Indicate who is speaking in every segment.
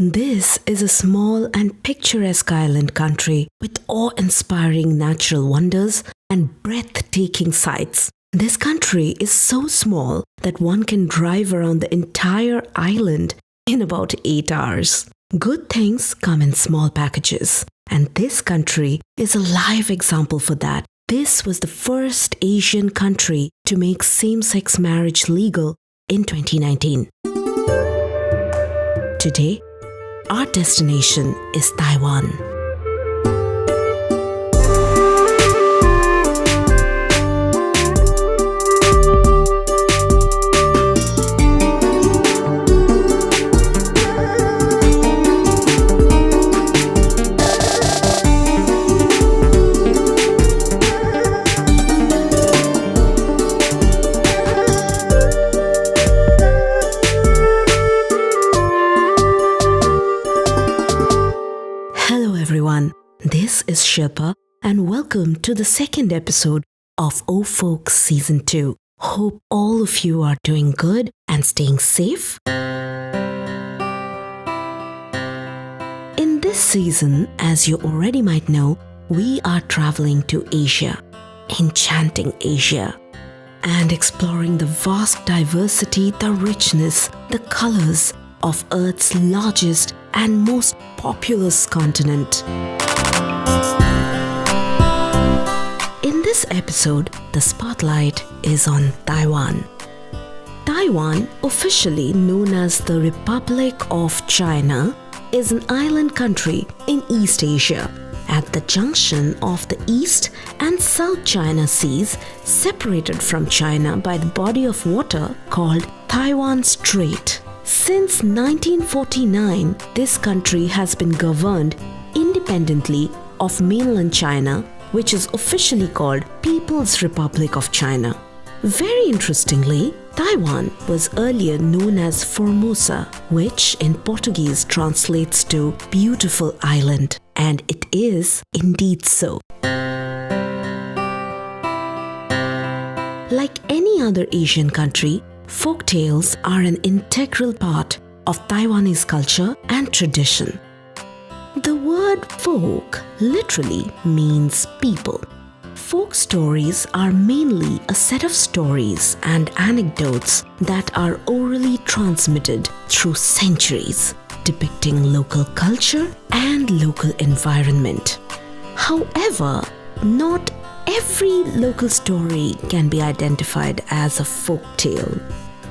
Speaker 1: This is a small and picturesque island country with awe-inspiring natural wonders and breathtaking sights. This country is so small that one can drive around the entire island in about 8 hours. Good things come in small packages, and this country is a live example for that. This was the first Asian country to make same-sex marriage legal in 2019. Today, our destination is Taiwan. This is Shilpa, and welcome to the second episode of O Folks Season 2. Hope all of you are doing good and staying safe. In this season, as you already might know, we are traveling to Asia, enchanting Asia, and exploring the vast diversity, the richness, the colors of Earth's largest and most populous continent. In this episode, the spotlight is on Taiwan. Taiwan, officially known as the Republic of China, is an island country in East Asia at the junction of the East and South China Seas, separated from China by the body of water called Taiwan Strait. Since 1949, this country has been governed independently of mainland China, which is officially called People's Republic of China. Very interestingly, Taiwan was earlier known as Formosa, which in Portuguese translates to beautiful island, and it is indeed so. Like any other Asian country, folktales are an integral part of Taiwanese culture and tradition. The word folk literally means people. Folk stories are mainly a set of stories and anecdotes that are orally transmitted through centuries, depicting local culture and local environment. However, not every local story can be identified as a folk tale.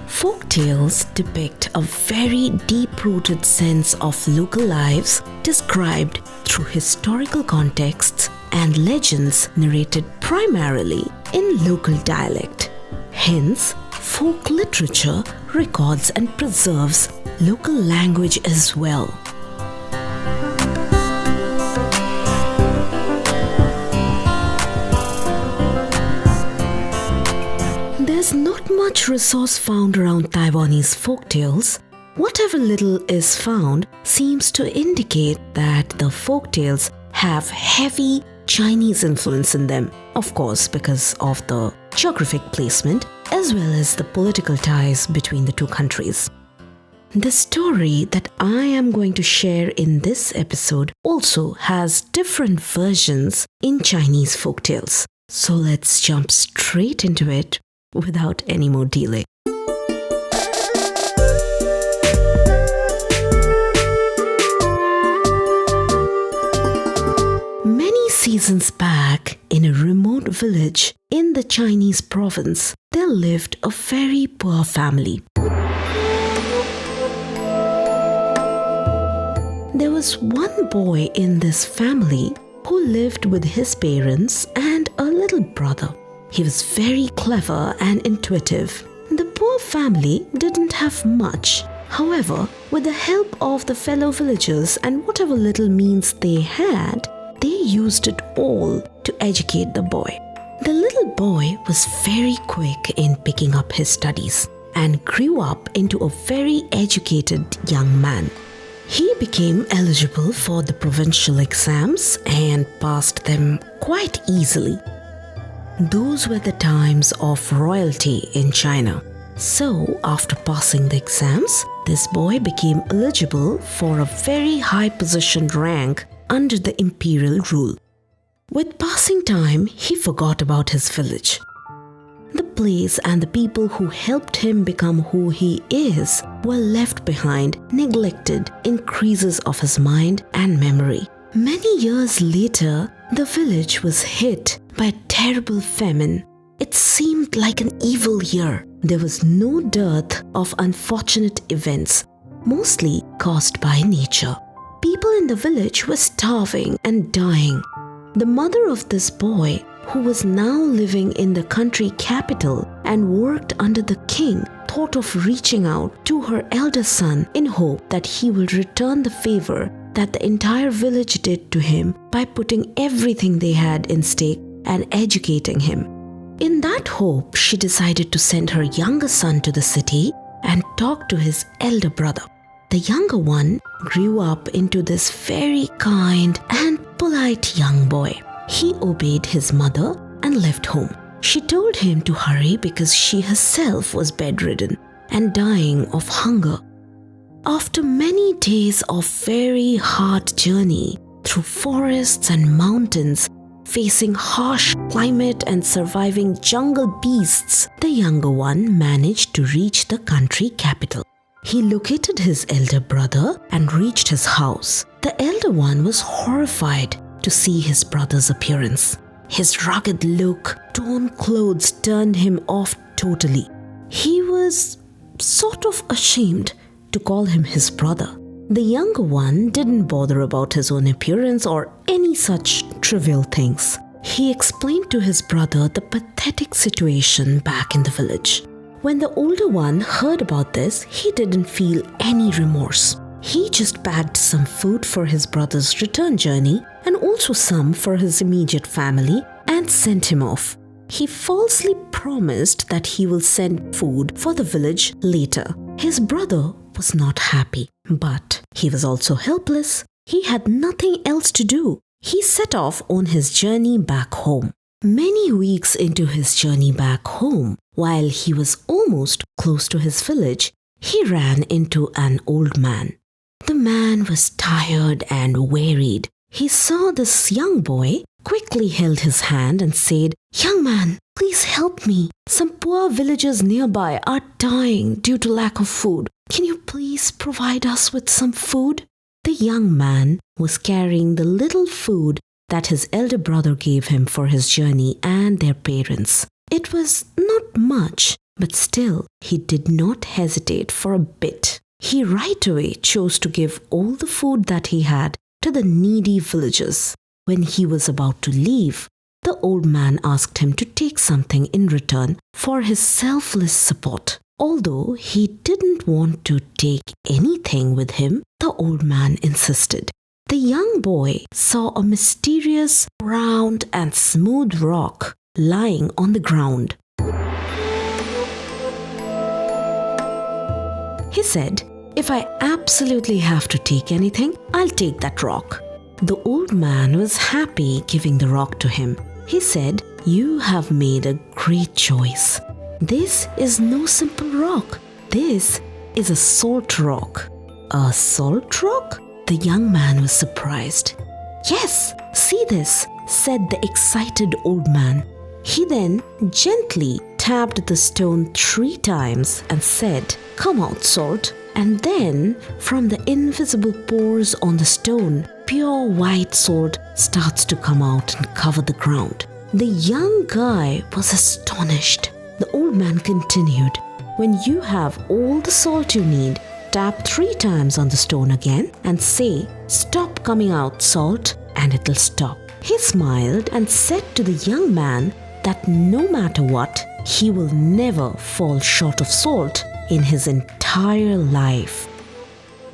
Speaker 1: Folk tales depict a very deep-rooted sense of local lives described through historical contexts and legends narrated primarily in local dialect. Hence, folk literature records and preserves local language as well. There's not much resource found around Taiwanese folktales. Whatever little is found seems to indicate that the folktales have heavy Chinese influence in them, of course because of the geographic placement as well as the political ties between the two countries. The story that I am going to share in this episode also has different versions in Chinese folktales. So let's jump straight into it without any more delay. Many seasons back, in a remote village in the Chinese province, there lived a very poor family. There was one boy in this family who lived with his parents and a little brother. He was very clever and intuitive. The poor family didn't have much. However, with the help of the fellow villagers and whatever little means they had, they used it all to educate the boy. The little boy was very quick in picking up his studies and grew up into a very educated young man. He became eligible for the provincial exams and passed them quite easily. Those were the times of royalty in China. So, after passing the exams, this boy became eligible for a very high positioned rank under the imperial rule. With passing time, he forgot about his village. The place and the people who helped him become who he is were left behind, neglected in creases of his mind and memory. Many years later, the village was hit by a terrible famine. It seemed like an evil year. There was no dearth of unfortunate events, mostly caused by nature. People in the village were starving and dying. The mother of this boy, who was now living in the country capital and worked under the king, thought of reaching out to her elder son in hope that he will return the favor that the entire village did to him by putting everything they had in stake and educating him. In that hope, she decided to send her younger son to the city and talk to his elder brother. The younger one grew up into this very kind and polite young boy. He obeyed his mother and left home. She told him to hurry because she herself was bedridden and dying of hunger. After many days of very hard journey through forests and mountains, facing harsh climate and surviving jungle beasts, the younger one managed to reach the country capital. He located his elder brother and reached his house. The elder one was horrified to see his brother's appearance. His rugged look, torn clothes turned him off totally. He was sort of ashamed to call him his brother. The younger one didn't bother about his own appearance or any such trivial things. He explained to his brother the pathetic situation back in the village. When the older one heard about this, he didn't feel any remorse. He just packed some food for his brother's return journey and also some for his immediate family and sent him off. He falsely promised that he will send food for the village later. His brother was not happy, but he was also helpless. He had nothing else to do. He set off on his journey back home. Many weeks into his journey back home, while he was almost close to his village, he ran into an old man. The man was tired and wearied. He saw this young boy, quickly held his hand and said, "Young man, please help me. Some poor villagers nearby are dying due to lack of food. Can you please provide us with some food?" The young man was carrying the little food that his elder brother gave him for his journey and their parents. It was not much, but still, he did not hesitate for a bit. He right away chose to give all the food that he had to the needy villagers. When he was about to leave, the old man asked him to take something in return for his selfless support. Although he didn't want to take anything with him, the old man insisted. The young boy saw a mysterious, round and smooth rock lying on the ground. He said, "If I absolutely have to take anything, I'll take that rock." The old man was happy giving the rock to him. He said, "You have made a great choice. This is no simple rock. This is a salt rock." "A salt rock?" The young man was surprised. "Yes, see this," said the excited old man. He then gently tapped the stone 3 times and said, "Come out, salt." And then, from the invisible pores on the stone, pure white salt starts to come out and cover the ground. The young guy was astonished. The old man continued, "When you have all the salt you need, tap 3 times on the stone again and say, 'Stop coming out, salt,' and it'll stop." He smiled and said to the young man that no matter what, he will never fall short of salt in his entire life.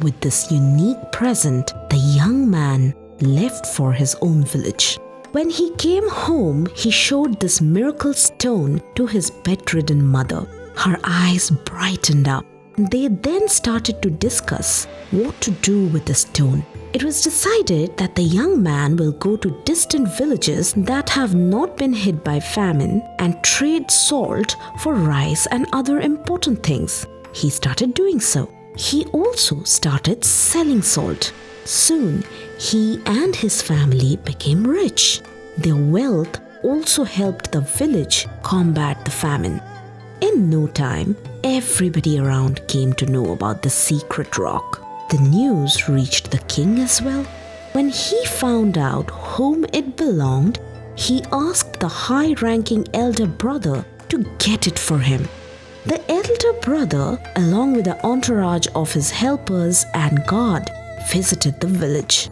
Speaker 1: With this unique present, the young man left for his own village. When he came home, he showed this miracle stone to his bedridden mother. Her eyes brightened up. They then started to discuss what to do with the stone. It was decided that the young man will go to distant villages that have not been hit by famine and trade salt for rice and other important things. He started doing so. He also started selling salt. Soon, he and his family became rich. Their wealth also helped the village combat the famine. In no time, everybody around came to know about the secret rock. The news reached the king as well. When he found out whom it belonged, he asked the high-ranking elder brother to get it for him. The elder brother, along with the entourage of his helpers and guard, visited the village.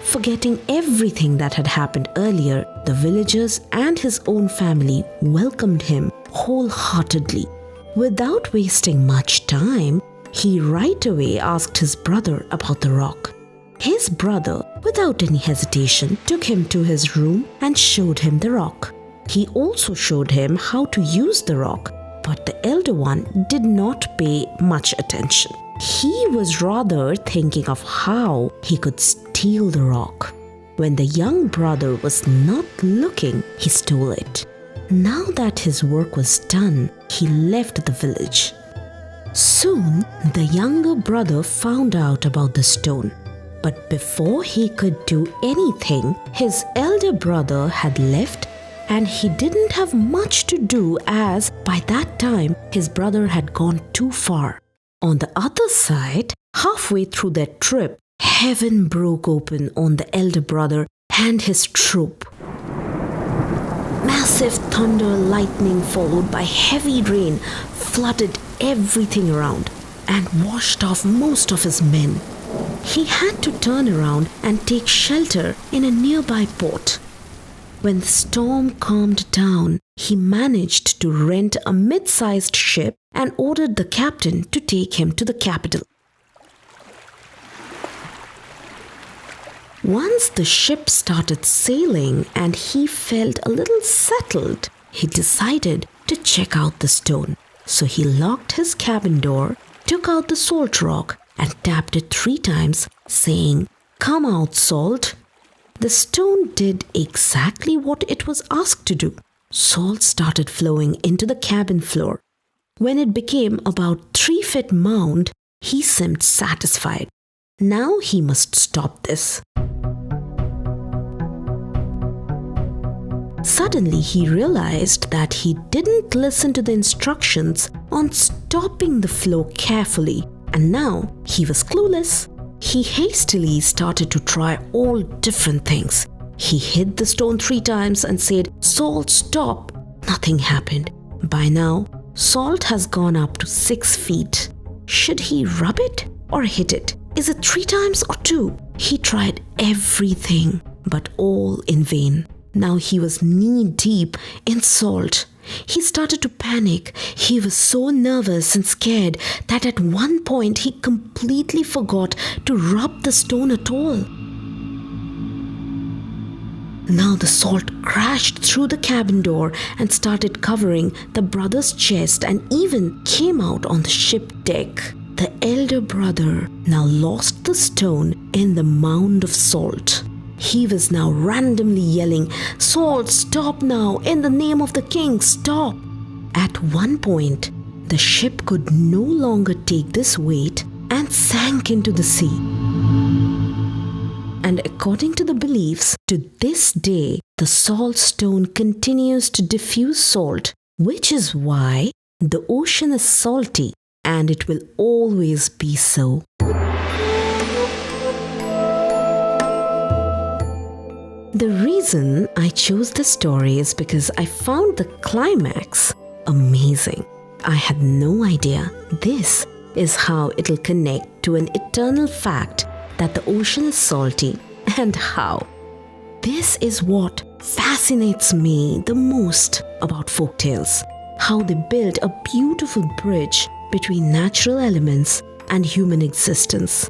Speaker 1: Forgetting everything that had happened earlier, the villagers and his own family welcomed him wholeheartedly. Without wasting much time, he right away asked his brother about the rock. His brother, without any hesitation, took him to his room and showed him the rock. He also showed him how to use the rock, but the elder one did not pay much attention. He was rather thinking of how he could steal the rock. When the young brother was not looking, he stole it. Now that his work was done, he left the village. Soon, the younger brother found out about the stone. But before he could do anything, his elder brother had left, and he didn't have much to do as by that time his brother had gone too far. On the other side, halfway through their trip, heaven broke open on the elder brother and his troop. Massive thunder, lightning followed by heavy rain flooded everything around and washed off most of his men. He had to turn around and take shelter in a nearby port. When the storm calmed down, he managed to rent a mid-sized ship and ordered the captain to take him to the capital. Once the ship started sailing and he felt a little settled, he decided to check out the stone. So he locked his cabin door, took out the salt rock and tapped it 3 times, saying, "Come out, salt." The stone did exactly what it was asked to do. Salt started flowing into the cabin floor. When it became about 3-foot mound, he seemed satisfied. Now he must stop this. Suddenly he realized that he didn't listen to the instructions on stopping the flow carefully, and now he was clueless. He hastily started to try all different things. He hit the stone 3 times and said, "Salt, stop." Nothing happened. By now, salt has gone up to 6 feet. Should he rub it or hit it? Is it 3 times or 2? He tried everything, but all in vain. Now he was knee-deep in salt. He started to panic. He was so nervous and scared that at one point he completely forgot to rub the stone at all. Now the salt crashed through the cabin door and started covering the brother's chest and even came out on the ship deck. The elder brother now lost the stone in the mound of salt. He was now randomly yelling, "Salt, stop now! In the name of the king, stop!" At one point, the ship could no longer take this weight and sank into the sea. And according to the beliefs, to this day, the salt stone continues to diffuse salt, which is why the ocean is salty and it will always be so. The reason I chose this story is because I found the climax amazing. I had no idea this is how it'll connect to an eternal fact that the ocean is salty, and how. This is what fascinates me the most about folktales, how they build a beautiful bridge between natural elements and human existence.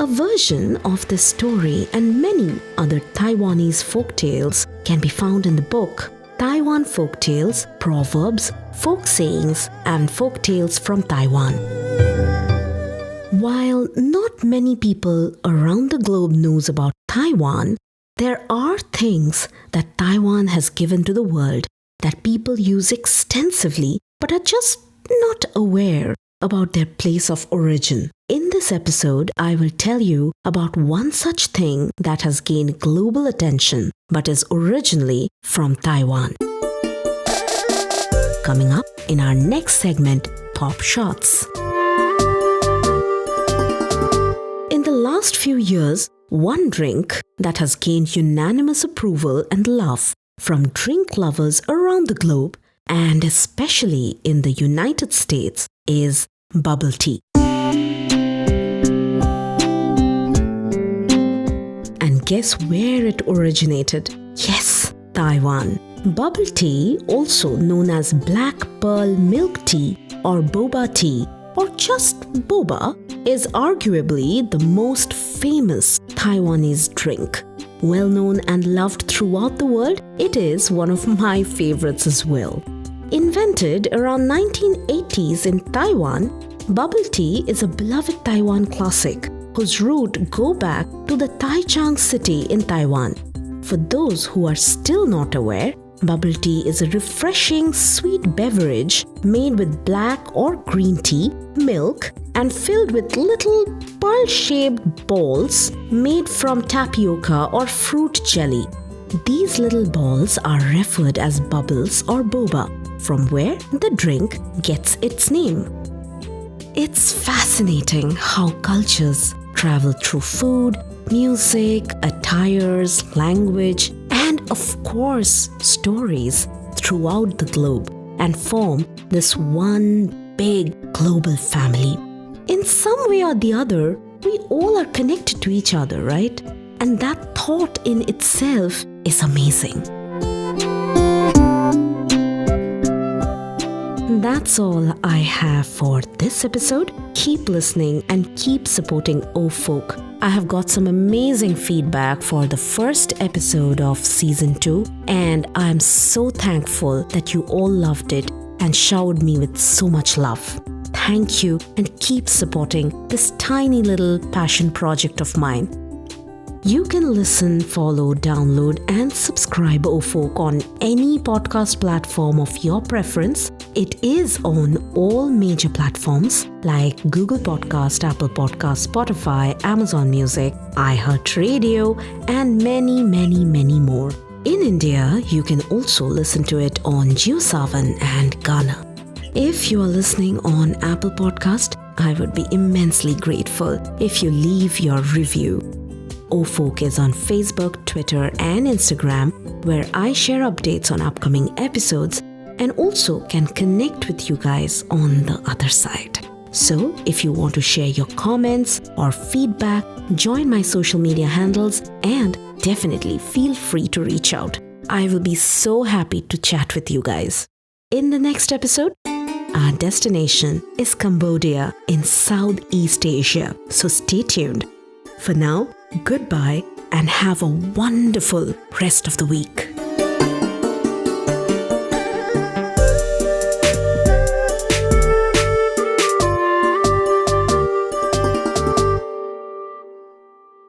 Speaker 1: A version of this story and many other Taiwanese folktales can be found in the book Taiwan Folktales, Proverbs, Folk Sayings, and Folktales from Taiwan. While not many people around the globe knows about Taiwan, there are things that Taiwan has given to the world that people use extensively but are just not aware about their place of origin. In this episode, I will tell you about one such thing that has gained global attention but is originally from Taiwan. Coming up in our next segment, Pop Shots. In the last few years, one drink that has gained unanimous approval and love from drink lovers around the globe, and especially in the United States, is bubble tea. And guess where it originated? Yes, Taiwan. Bubble tea, also known as black pearl milk tea or boba tea or just boba, is arguably the most famous Taiwanese drink. Well known and loved throughout the world, it is one of my favorites as well. Invented around 1980s in Taiwan, bubble tea is a beloved Taiwan classic whose roots go back to the Taichung city in Taiwan. For those who are still not aware, bubble tea is a refreshing sweet beverage made with black or green tea, milk, and filled with little pearl-shaped balls made from tapioca or fruit jelly. These little balls are referred as bubbles or boba, from where the drink gets its name. It's fascinating how cultures travel through food, music, attires, language, and of course, stories throughout the globe and form this one big global family. In some way or the other, we all are connected to each other, right? And that thought in itself is amazing. That's all I have for this episode. Keep listening and keep supporting O-Folk. I have got some amazing feedback for the first episode of Season 2, and I'm so thankful that you all loved it and showered me with so much love. Thank you, and keep supporting this tiny little passion project of mine. You can listen, follow, download, and subscribe O-Folk on any podcast platform of your preference. It is on all major platforms like Google Podcast, Apple Podcast, Spotify, Amazon Music, iHeartRadio, and many, many, many more. In India, you can also listen to it on JioSaavn and Gaana. If you are listening on Apple Podcast, I would be immensely grateful if you leave your review. O-Folk is on Facebook, Twitter, and Instagram, where I share updates on upcoming episodes and also can connect with you guys on the other side. So, if you want to share your comments or feedback, join my social media handles and definitely feel free to reach out. I will be so happy to chat with you guys. In the next episode, our destination is Cambodia in Southeast Asia, so stay tuned. For now, goodbye and have a wonderful rest of the week.